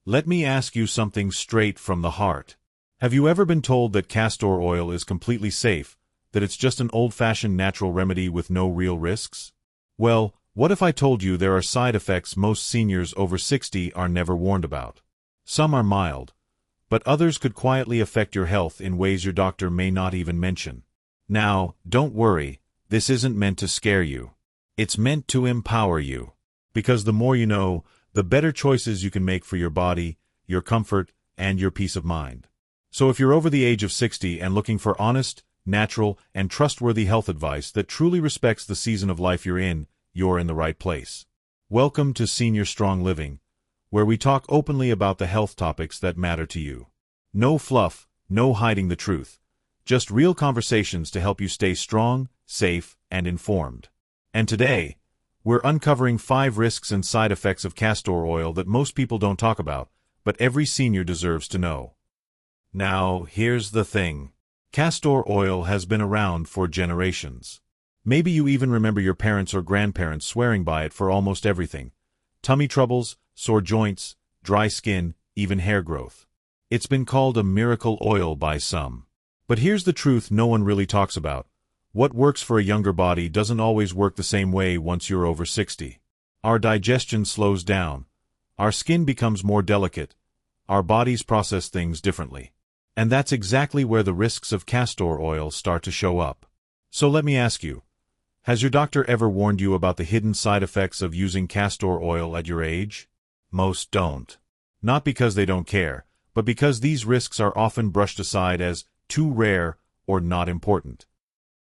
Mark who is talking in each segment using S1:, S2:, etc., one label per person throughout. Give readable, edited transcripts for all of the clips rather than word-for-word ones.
S1: Let me ask you something straight from the heart. Have you ever been told that castor oil is completely safe, that it's just an old-fashioned natural remedy with no real risks? Well, what if I told you there are side effects most seniors over 60 are never warned about? Some are mild, but others could quietly affect your health in ways your doctor may not even mention. Now, don't worry, this isn't meant to scare you. It's meant to empower you. Because the more you know, the better choices you can make for your body, your comfort, and your peace of mind. So if you're over the age of 60 and looking for honest, natural, and trustworthy health advice that truly respects the season of life you're in the right place. Welcome to Senior Strong Living, where we talk openly about the health topics that matter to you. No fluff, no hiding the truth. Just real conversations to help you stay strong, safe, and informed. And today, we're uncovering 5 risks and side effects of castor oil that most people don't talk about, but every senior deserves to know. Now, here's the thing. Castor oil has been around for generations. Maybe you even remember your parents or grandparents swearing by it for almost everything. Tummy troubles, sore joints, dry skin, even hair growth. It's been called a miracle oil by some. But here's the truth no one really talks about. What works for a younger body doesn't always work the same way once you're over 60. Our digestion slows down. Our skin becomes more delicate. Our bodies process things differently. And that's exactly where the risks of castor oil start to show up. So let me ask you, has your doctor ever warned you about the hidden side effects of using castor oil at your age? Most don't. Not because they don't care, but because these risks are often brushed aside as too rare or not important.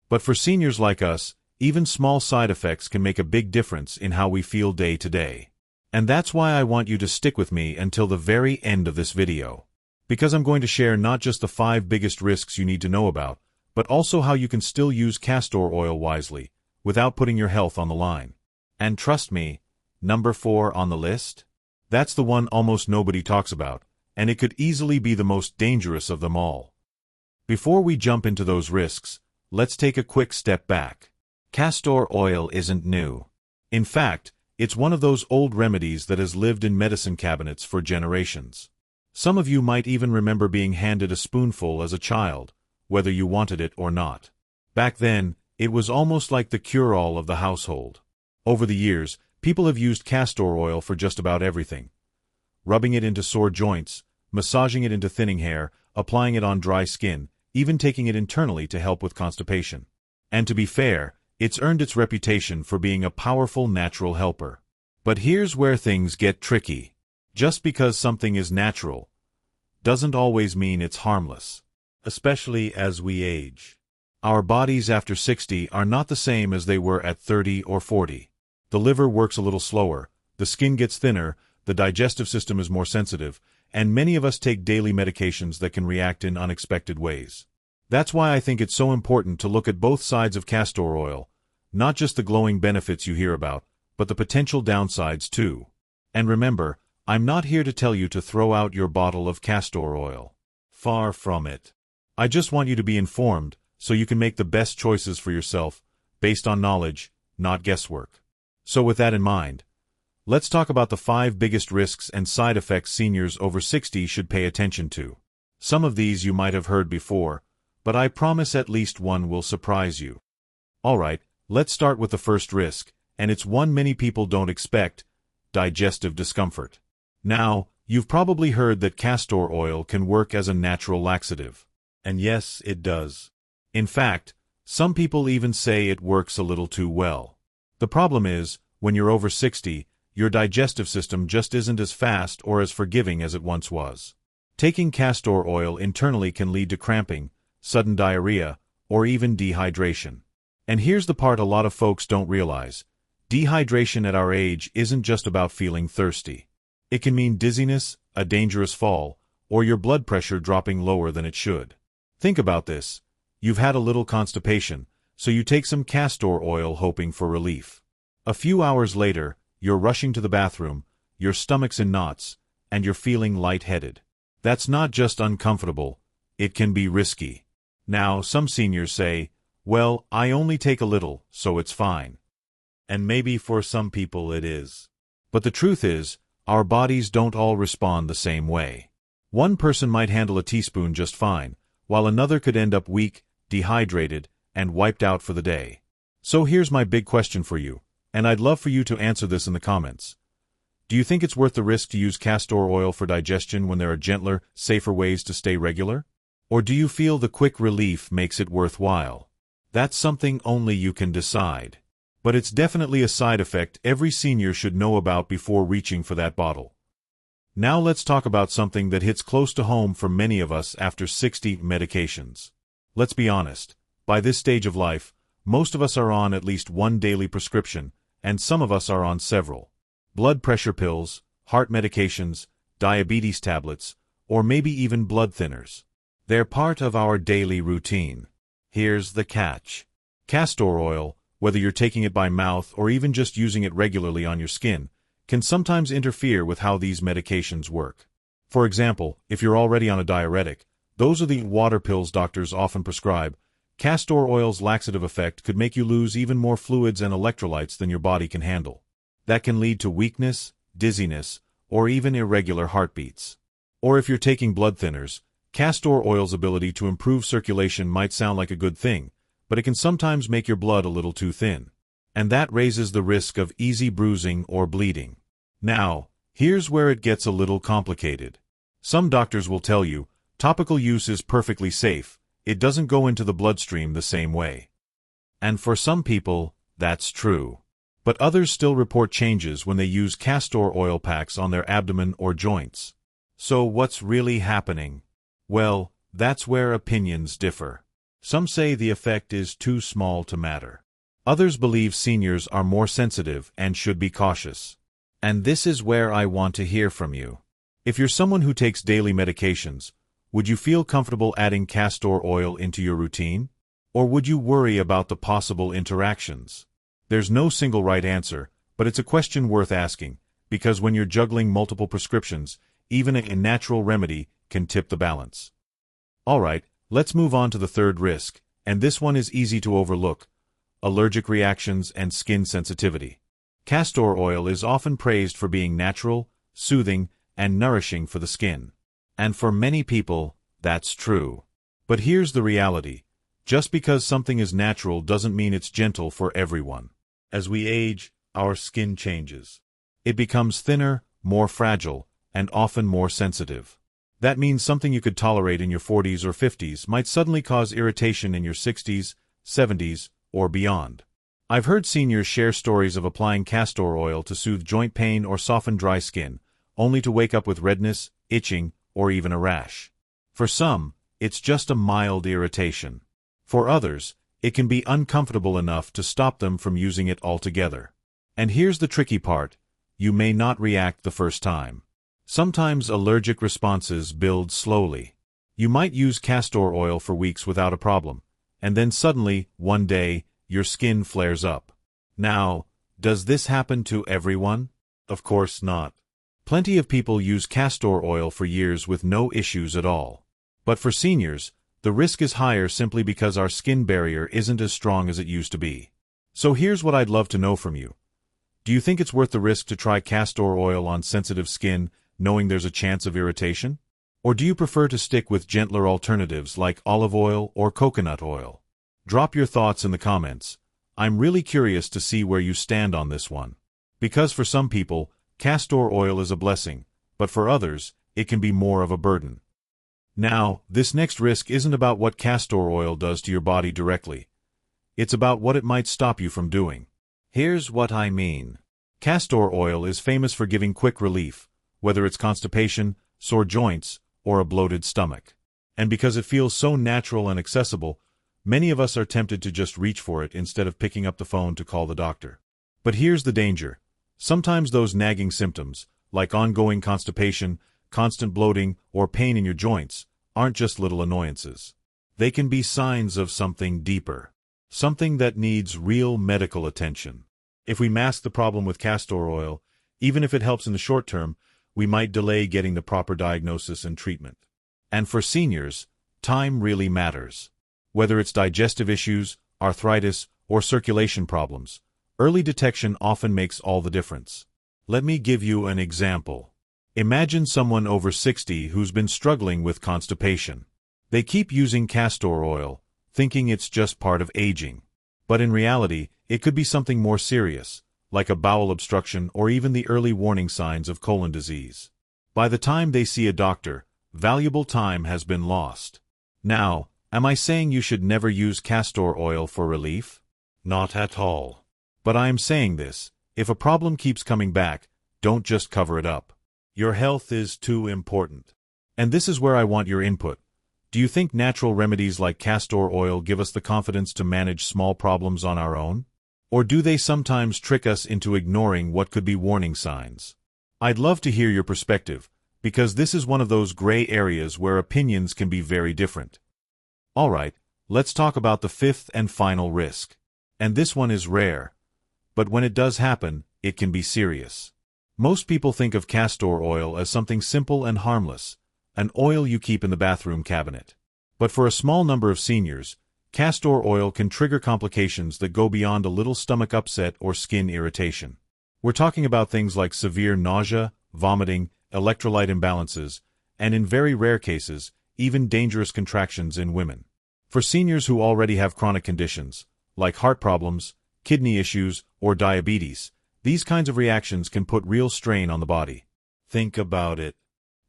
S1: But for seniors like us, even small side effects can make a big difference in how we feel day to day. And that's why I want you to stick with me until the very end of this video. Because I'm going to share not just the 5 biggest risks you need to know about, but also how you can still use castor oil wisely, without putting your health on the line. And trust me, number 4 on the list? That's the one almost nobody talks about, and it could easily be the most dangerous of them all. Before we jump into those risks, let's take a quick step back. Castor oil isn't new. In fact, it's one of those old remedies that has lived in medicine cabinets for generations. Some of you might even remember being handed a spoonful as a child, whether you wanted it or not. Back then, it was almost like the cure-all of the household. Over the years, people have used castor oil for just about everything. Rubbing it into sore joints, massaging it into thinning hair, applying it on dry skin, even taking it internally to help with constipation. And to be fair, it's earned its reputation for being a powerful natural helper. But here's where things get tricky. Just because something is natural doesn't always mean it's harmless, especially as we age. Our bodies after 60 are not the same as they were at 30 or 40. The liver works a little slower, the skin gets thinner, the digestive system is more sensitive, and many of us take daily medications that can react in unexpected ways. That's why I think it's so important to look at both sides of castor oil, not just the glowing benefits you hear about, but the potential downsides too. And remember, I'm not here to tell you to throw out your bottle of castor oil. Far from it. I just want you to be informed so you can make the best choices for yourself, based on knowledge, not guesswork. So with that in mind, let's talk about the 5 biggest risks and side effects seniors over 60 should pay attention to. Some of these you might have heard before, but I promise at least one will surprise you. Alright, let's start with the first risk, and it's one many people don't expect: digestive discomfort. Now, you've probably heard that castor oil can work as a natural laxative. And yes, it does. In fact, some people even say it works a little too well. The problem is, when you're over 60, your digestive system just isn't as fast or as forgiving as it once was. Taking castor oil internally can lead to cramping, sudden diarrhea, or even dehydration. And here's the part a lot of folks don't realize. Dehydration at our age isn't just about feeling thirsty. It can mean dizziness, a dangerous fall, or your blood pressure dropping lower than it should. Think about this. You've had a little constipation, so you take some castor oil hoping for relief. A few hours later, you're rushing to the bathroom, your stomach's in knots, and you're feeling lightheaded. That's not just uncomfortable, it can be risky. Now, some seniors say, well, I only take a little, so it's fine. And maybe for some people it is. But the truth is, Our bodies don't all respond the same way. One person might handle a teaspoon just fine, while another could end up weak, dehydrated, and wiped out for the day. So here's my big question for you, and I'd love for you to answer this in the comments. Do you think it's worth the risk to use castor oil for digestion when there are gentler, safer ways to stay regular? Or do you feel the quick relief makes it worthwhile? That's something only you can decide. But it's definitely a side effect every senior should know about before reaching for that bottle. Now let's talk about something that hits close to home for many of us after 60 medications. Let's be honest, by this stage of life, most of us are on at least one daily prescription, and some of us are on several. Blood pressure pills, heart medications, diabetes tablets, or maybe even blood thinners. They're part of our daily routine. Here's the catch. Castor oil, whether you're taking it by mouth or even just using it regularly on your skin, can sometimes interfere with how these medications work. For example, if you're already on a diuretic, those are the water pills doctors often prescribe. Castor oil's laxative effect could make you lose even more fluids and electrolytes than your body can handle. That can lead to weakness, dizziness, or even irregular heartbeats. Or if you're taking blood thinners, castor oil's ability to improve circulation might sound like a good thing, but it can sometimes make your blood a little too thin. And that raises the risk of easy bruising or bleeding. Now, here's where it gets a little complicated. Some doctors will tell you, topical use is perfectly safe, it doesn't go into the bloodstream the same way. And for some people, that's true. But others still report changes when they use castor oil packs on their abdomen or joints. So what's really happening? Well, that's where opinions differ. Some say the effect is too small to matter. Others believe seniors are more sensitive and should be cautious. And this is where I want to hear from you. If you're someone who takes daily medications, would you feel comfortable adding castor oil into your routine? Or would you worry about the possible interactions? There's no single right answer, but it's a question worth asking, because when you're juggling multiple prescriptions, even a natural remedy can tip the balance. Alright, let's move on to the third risk, and this one is easy to overlook: allergic reactions and skin sensitivity. Castor oil is often praised for being natural, soothing, and nourishing for the skin. And for many people, that's true. But here's the reality. Just because something is natural doesn't mean it's gentle for everyone. As we age, our skin changes. It becomes thinner, more fragile, and often more sensitive. That means something you could tolerate in your 40s or 50s might suddenly cause irritation in your 60s, 70s, or beyond. I've heard seniors share stories of applying castor oil to soothe joint pain or soften dry skin, only to wake up with redness, itching, or even a rash. For some, it's just a mild irritation. For others, it can be uncomfortable enough to stop them from using it altogether. And here's the tricky part: you may not react the first time. Sometimes allergic responses build slowly. You might use castor oil for weeks without a problem, and then suddenly, one day, your skin flares up. Now, does this happen to everyone? Of course not. Plenty of people use castor oil for years with no issues at all. But for seniors, the risk is higher simply because our skin barrier isn't as strong as it used to be. So here's what I'd love to know from you. Do you think it's worth the risk to try castor oil on sensitive skin, knowing there's a chance of irritation? Or do you prefer to stick with gentler alternatives like olive oil or coconut oil? Drop your thoughts in the comments. I'm really curious to see where you stand on this one. Because for some people, castor oil is a blessing, but for others, it can be more of a burden. Now, this next risk isn't about what castor oil does to your body directly. It's about what it might stop you from doing. Here's what I mean. Castor oil is famous for giving quick relief, whether it's constipation, sore joints, or a bloated stomach. And because it feels so natural and accessible, many of us are tempted to just reach for it instead of picking up the phone to call the doctor. But here's the danger. Sometimes those nagging symptoms, like ongoing constipation, constant bloating, or pain in your joints, aren't just little annoyances. They can be signs of something deeper. Something that needs real medical attention. If we mask the problem with castor oil, even if it helps in the short term, we might delay getting the proper diagnosis and treatment. And for seniors, time really matters. Whether it's digestive issues, arthritis, or circulation problems, early detection often makes all the difference. Let me give you an example. Imagine someone over 60 who's been struggling with constipation. They keep using castor oil, thinking it's just part of aging. But in reality, it could be something more serious, like a bowel obstruction or even the early warning signs of colon disease. By the time they see a doctor, valuable time has been lost. Now, am I saying you should never use castor oil for relief? Not at all. But I am saying this, if a problem keeps coming back, don't just cover it up. Your health is too important. And this is where I want your input. Do you think natural remedies like castor oil give us the confidence to manage small problems on our own? Or do they sometimes trick us into ignoring what could be warning signs? I'd love to hear your perspective, because this is one of those gray areas where opinions can be very different. Alright, let's talk about the fifth and final risk. And this one is rare. But when it does happen, it can be serious. Most people think of castor oil as something simple and harmless, an oil you keep in the bathroom cabinet. But for a small number of seniors, castor oil can trigger complications that go beyond a little stomach upset or skin irritation. We're talking about things like severe nausea, vomiting, electrolyte imbalances, and in very rare cases, even dangerous contractions in women. For seniors who already have chronic conditions, like heart problems, kidney issues, or diabetes, these kinds of reactions can put real strain on the body. Think about it.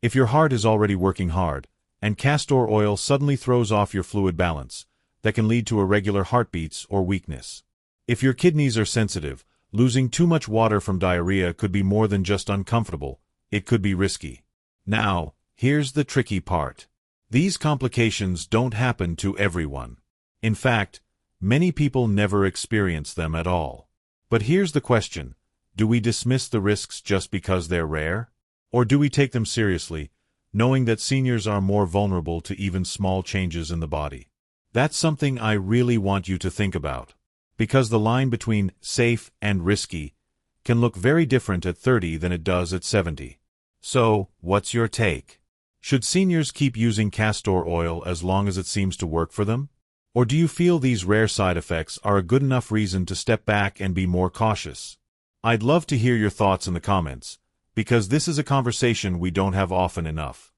S1: If your heart is already working hard, and castor oil suddenly throws off your fluid balance, that can lead to irregular heartbeats or weakness. If your kidneys are sensitive, losing too much water from diarrhea could be more than just uncomfortable, it could be risky. Now, here's the tricky part. These complications don't happen to everyone. In fact, many people never experience them at all. But here's the question. Do we dismiss the risks just because they're rare? Or do we take them seriously, knowing that seniors are more vulnerable to even small changes in the body? That's something I really want you to think about. Because the line between safe and risky can look very different at 30 than it does at 70. So, what's your take? Should seniors keep using castor oil as long as it seems to work for them? Or do you feel these rare side effects are a good enough reason to step back and be more cautious? I'd love to hear your thoughts in the comments, because this is a conversation we don't have often enough.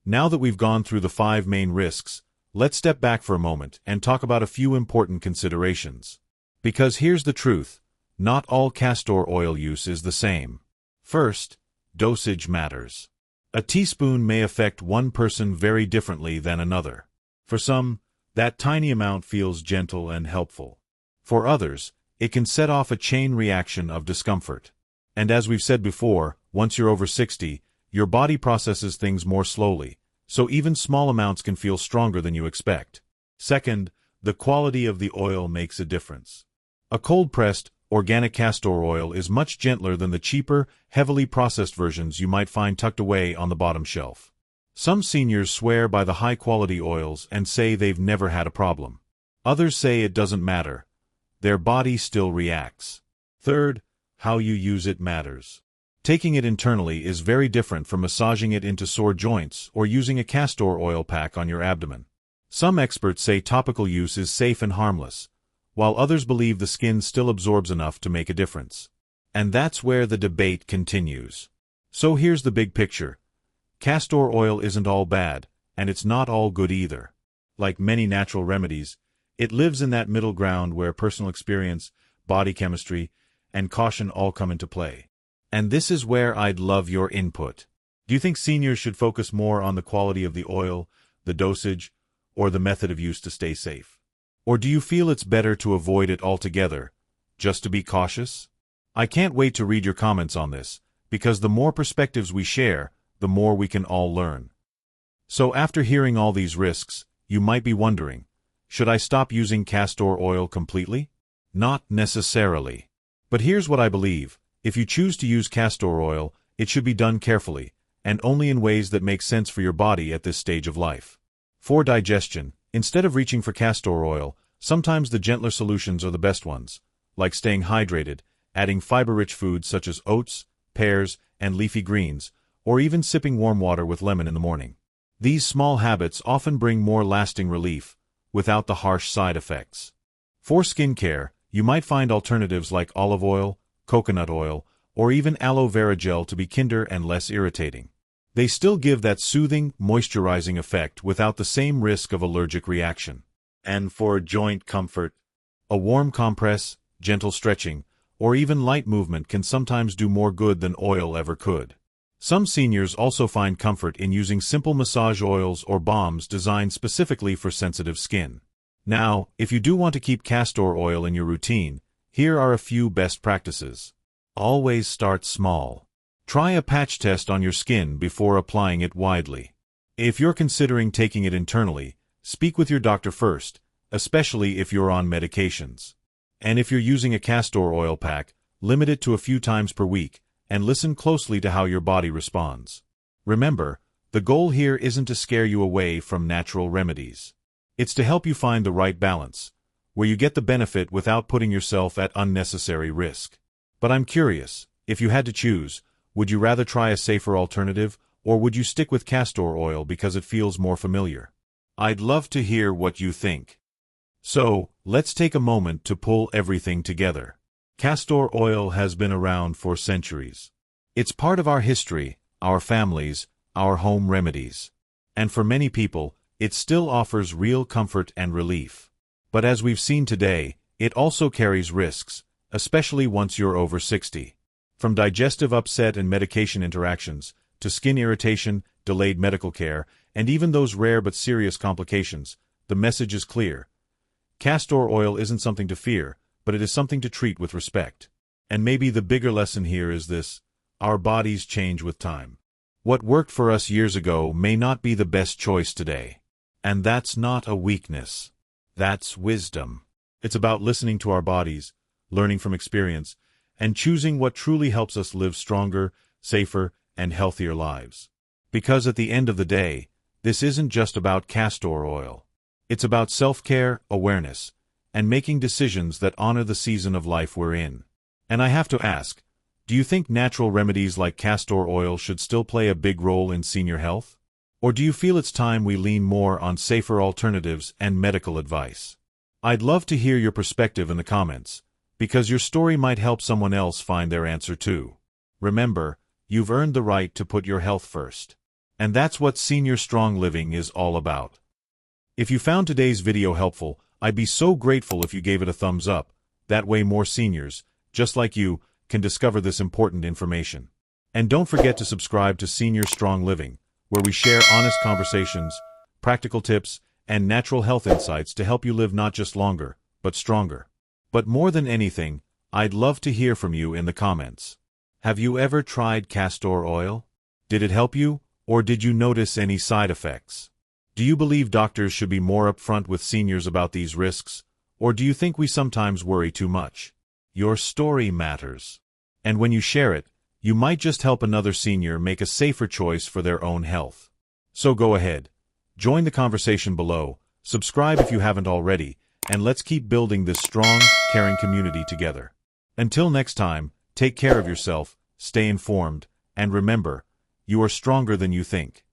S1: Now that we've gone through the 5 main risks, let's step back for a moment and talk about a few important considerations. Because here's the truth, not all castor oil use is the same. First, dosage matters. A teaspoon may affect one person very differently than another. For some, that tiny amount feels gentle and helpful. For others, it can set off a chain reaction of discomfort. And as we've said before, once you're over 60, your body processes things more slowly, so even small amounts can feel stronger than you expect. Second, the quality of the oil makes a difference. A cold-pressed, organic castor oil is much gentler than the cheaper, heavily processed versions you might find tucked away on the bottom shelf. Some seniors swear by the high-quality oils and say they've never had a problem. Others say it doesn't matter. Their body still reacts. Third, how you use it matters. Taking it internally is very different from massaging it into sore joints or using a castor oil pack on your abdomen. Some experts say topical use is safe and harmless, while others believe the skin still absorbs enough to make a difference. And that's where the debate continues. So here's the big picture. Castor oil isn't all bad, and it's not all good either. Like many natural remedies, it lives in that middle ground where personal experience, body chemistry, and caution all come into play. And this is where I'd love your input. Do you think seniors should focus more on the quality of the oil, the dosage, or the method of use to stay safe? Or do you feel it's better to avoid it altogether, just to be cautious? I can't wait to read your comments on this, because the more perspectives we share, the more we can all learn. So after hearing all these risks, you might be wondering, should I stop using castor oil completely? Not necessarily. But here's what I believe. If you choose to use castor oil, it should be done carefully, and only in ways that make sense for your body at this stage of life. For digestion, instead of reaching for castor oil, sometimes the gentler solutions are the best ones, like staying hydrated, adding fiber-rich foods such as oats, pears, and leafy greens, or even sipping warm water with lemon in the morning. These small habits often bring more lasting relief, without the harsh side effects. For skincare, you might find alternatives like olive oil, coconut oil, or even aloe vera gel to be kinder and less irritating. They still give that soothing, moisturizing effect without the same risk of allergic reaction. And for joint comfort, a warm compress, gentle stretching, or even light movement can sometimes do more good than oil ever could. Some seniors also find comfort in using simple massage oils or balms designed specifically for sensitive skin. Now, if you do want to keep castor oil in your routine, here are a few best practices. Always start small. Try a patch test on your skin before applying it widely. If you're considering taking it internally, speak with your doctor first, especially if you're on medications. And if you're using a castor oil pack, limit it to a few times per week, and listen closely to how your body responds. Remember, the goal here isn't to scare you away from natural remedies. It's to help you find the right balance, where you get the benefit without putting yourself at unnecessary risk. But I'm curious, if you had to choose, would you rather try a safer alternative, or would you stick with castor oil because it feels more familiar? I'd love to hear what you think. So, let's take a moment to pull everything together. Castor oil has been around for centuries. It's part of our history, our families, our home remedies. And for many people, it still offers real comfort and relief. But as we've seen today, it also carries risks, especially once you're over 60. From digestive upset and medication interactions, to skin irritation, delayed medical care, and even those rare but serious complications, the message is clear. Castor oil isn't something to fear, but it is something to treat with respect. And maybe the bigger lesson here is this: our bodies change with time. What worked for us years ago may not be the best choice today. And that's not a weakness. That's wisdom. It's about listening to our bodies, learning from experience, and choosing what truly helps us live stronger, safer, and healthier lives. Because at the end of the day, this isn't just about castor oil. It's about self-care, awareness, and making decisions that honor the season of life we're in. And I have to ask, do you think natural remedies like castor oil should still play a big role in senior health? Or do you feel it's time we lean more on safer alternatives and medical advice? I'd love to hear your perspective in the comments, because your story might help someone else find their answer too. Remember, you've earned the right to put your health first. And that's what senior strong living is all about. If you found today's video helpful, I'd be so grateful if you gave it a thumbs up. That way more seniors, just like you, can discover this important information. And don't forget to subscribe to Senior Strong Living, where we share honest conversations, practical tips, and natural health insights to help you live not just longer, but stronger. But more than anything, I'd love to hear from you in the comments. Have you ever tried castor oil? Did it help you, or did you notice any side effects? Do you believe doctors should be more upfront with seniors about these risks, or do you think we sometimes worry too much? Your story matters. And when you share it, you might just help another senior make a safer choice for their own health. So go ahead, join the conversation below, subscribe if you haven't already, and let's keep building this strong, caring community together. Until next time, take care of yourself, stay informed, and remember, you are stronger than you think.